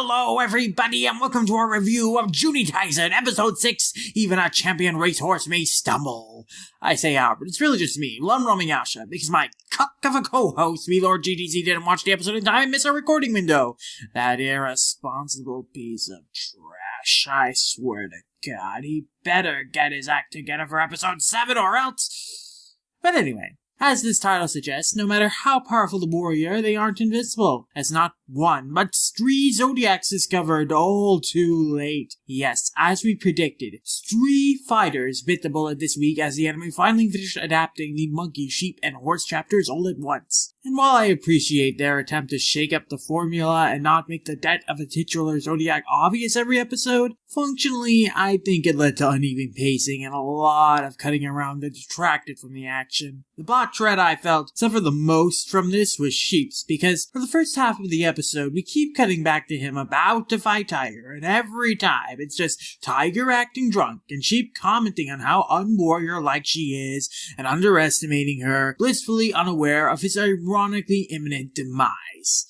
Hello everybody and welcome to our review of Junitaisen episode 6, Even a Champion Racehorse May Stumble. I say our, but it's really just me, Lum Romiyasha, because my cuck of a co-host, me Lord GTZ, didn't watch the episode in time and miss our recording window. That irresponsible piece of trash, I swear to God, he better get his act together for episode 7 or else. But anyway, as this title suggests, no matter how powerful the warrior, they aren't invincible, as not one, but 3 Zodiacs discovered all too late. Yes, as we predicted, 3 fighters bit the bullet this week as the anime finally finished adapting the monkey, sheep, and horse chapters all at once. And while I appreciate their attempt to shake up the formula and not make the death of a titular Zodiac obvious every episode, functionally, I think it led to uneven pacing and a lot of cutting around that detracted from the action. The plot thread I felt suffered the most from this was Sheep's, because for the first half of the episode, we keep cutting back to him about to fight Tiger, and every time it's just Tiger acting drunk and Sheep commenting on how unwarrior-like she is and underestimating her, blissfully unaware of his ironically imminent demise.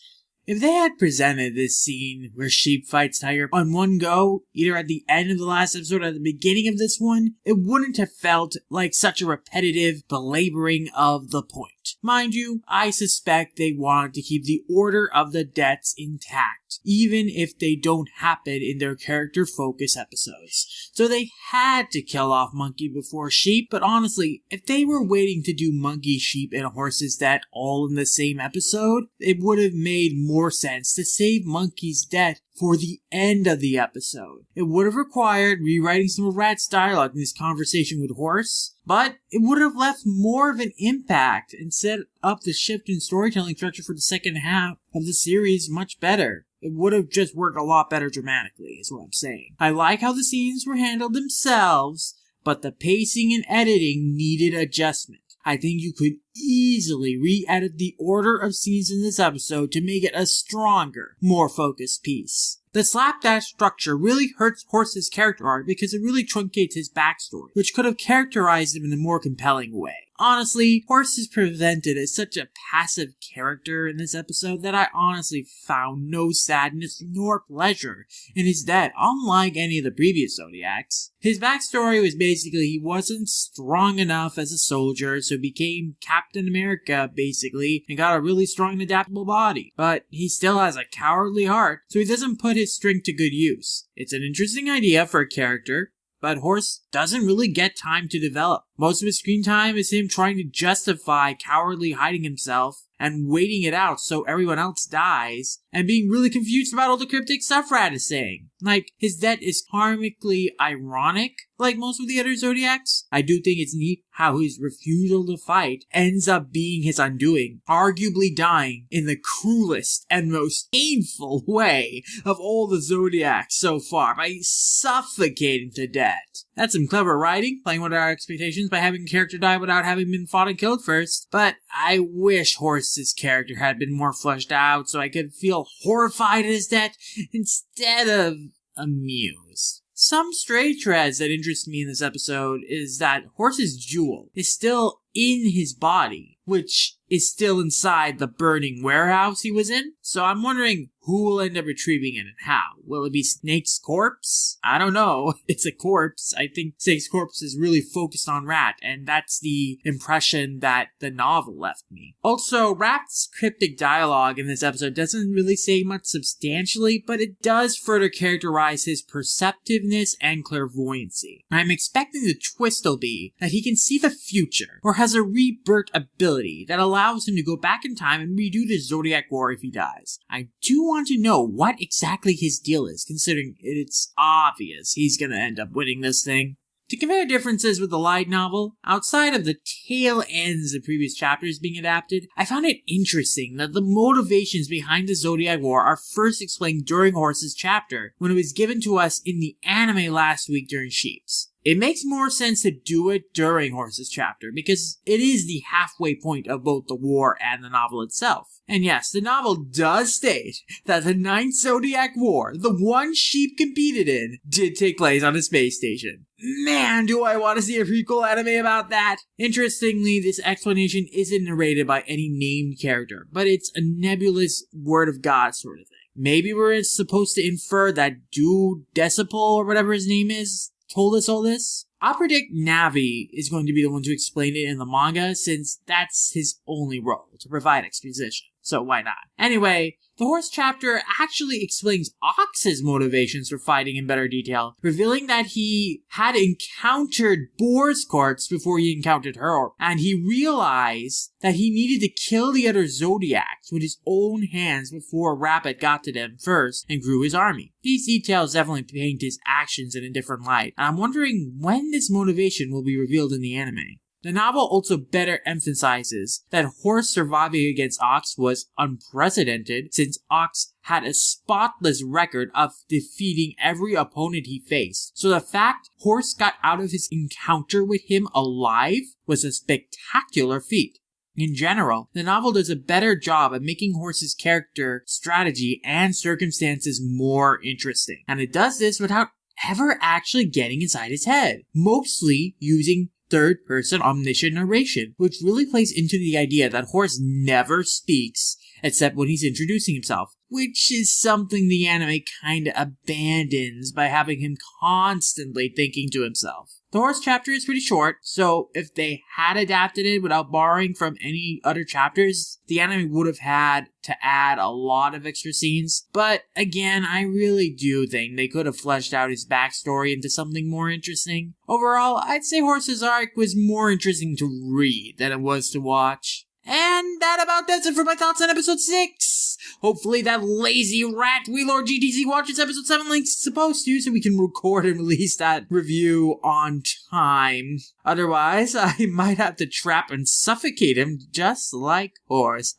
If they had presented this scene where Sheep fights Tiger on one go, either at the end of the last episode or at the beginning of this one, it wouldn't have felt like such a repetitive belaboring of the point. Mind you, I suspect they wanted to keep the order of the deaths intact, even if they don't happen in their character focus episodes. So they had to kill off Monkey before Sheep, but honestly, if they were waiting to do Monkey, Sheep, and Horse's death all in the same episode, it would have made more sense to save Monkey's death for the end of the episode. It would have required rewriting some of Rat's dialogue in his conversation with Horse, but it would have left more of an impact and set up the shift in storytelling structure for the second half of the series much better. It would have just worked a lot better dramatically, is what I'm saying. I like how the scenes were handled themselves, but the pacing and editing needed adjustment. I think you could easily re-edit the order of scenes in this episode to make it a stronger, more focused piece. The slapdash structure really hurts Horse's character arc because it really truncates his backstory, which could have characterized him in a more compelling way. Honestly, Horse is presented as such a passive character in this episode that I honestly found no sadness nor pleasure in his death, unlike any of the previous Zodiacs. His backstory was basically he wasn't strong enough as a soldier, so became Captain America, basically, and got a really strong and adaptable body. But he still has a cowardly heart, so he doesn't put his strength to good use. It's an interesting idea for a character, but Horse doesn't really get time to develop. Most of his screen time is him trying to justify cowardly hiding himself and waiting it out so everyone else dies, and being really confused about all the cryptic stuff Rat is saying. Like, his death is karmically ironic, like most of the other Zodiacs. I do think it's neat how his refusal to fight ends up being his undoing, arguably dying in the cruelest and most painful way of all the Zodiacs so far, by suffocating to death. That's some clever writing, playing with our expectations by having a character die without having been fought and killed first, but I wish Horse's character had been more fleshed out so I could feel horrified at his death instead of amused. Some stray threads that interest me in this episode is that Horse's jewel is still in his body, which is still inside the burning warehouse he was in. So I'm wondering who will end up retrieving it and how. Will it be Snake's corpse? I don't know. It's a corpse. I think Snake's corpse is really focused on Rat, and that's the impression that the novel left me. Also, Rat's cryptic dialogue in this episode doesn't really say much substantially, but it does further characterize his perceptiveness and clairvoyancy. I'm expecting the twist will be that he can see the future, or has a rebirth ability that allows him to go back in time and redo the Zodiac War if he dies. I do want to know what exactly his deal is, considering it's obvious he's gonna end up winning this thing. To compare differences with the light novel, outside of the tail ends of previous chapters being adapted, I found it interesting that the motivations behind the Zodiac War are first explained during Horse's chapter, when it was given to us in the anime last week during Sheep's. It makes more sense to do it during Horse's chapter, because it is the halfway point of both the war and the novel itself. And yes, the novel does state that the 9th Zodiac War, the one Sheep competed in, did take place on a space station. Man, do I want to see a prequel anime about that! Interestingly, this explanation isn't narrated by any named character, but it's a nebulous word of God sort of thing. maybe we're supposed to infer that Decipal or whatever his name is told us all this. I'll predict Navi is going to be the one to explain it in the manga, since that's his only role, to provide exposition. So why not? Anyway, the horse chapter actually explains Ox's motivations for fighting in better detail, revealing that he had encountered Boar's corpse before he encountered her, and he realized that he needed to kill the other Zodiacs with his own hands before Rapid got to them first and grew his army. These details definitely paint his actions in a different light, and I'm wondering when this motivation will be revealed in the anime. The novel also better emphasizes that Horse surviving against Ox was unprecedented, since Ox had a spotless record of defeating every opponent he faced. So the fact Horse got out of his encounter with him alive was a spectacular feat. In general, the novel does a better job at making Horse's character, strategy, and circumstances more interesting. And it does this without ever actually getting inside his head, mostly using third-person omniscient narration, which really plays into the idea that Horse never speaks except when he's introducing himself, which is something the anime kinda abandons by having him constantly thinking to himself. The Horse chapter is pretty short, so if they had adapted it without borrowing from any other chapters, the anime would have had to add a lot of extra scenes. But again, I really do think they could have fleshed out his backstory into something more interesting. Overall, I'd say Horse's arc was more interesting to read than it was to watch. And that about does it for my thoughts on episode 6. Hopefully that lazy rat Wheelor GTC watches episode 7 like it's supposed to, so we can record and release that review on time. Otherwise, I might have to trap and suffocate him just like Horse.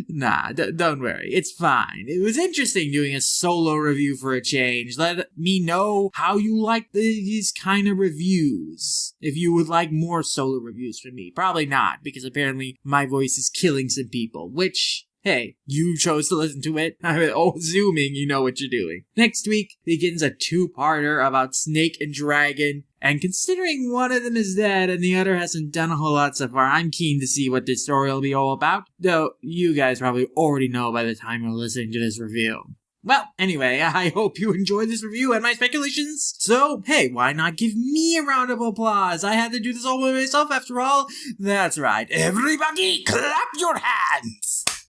Nah, don't worry, it's fine. It was interesting doing a solo review for a change. Let me know how you like these kind of reviews. If you would like more solo reviews from me. Probably not, because apparently my voice is killing some people, which, hey, you chose to listen to it. I'm assuming you know what you're doing. Next week begins a two-parter about Snake and Dragon, and considering one of them is dead and the other hasn't done a whole lot so far, I'm keen to see what this story will be all about, though you guys probably already know by the time you're listening to this review. Well, anyway, I hope you enjoyed this review and my speculations. So, hey, why not give me a round of applause? I had to do this all by myself after all. That's right. Everybody, clap your hands!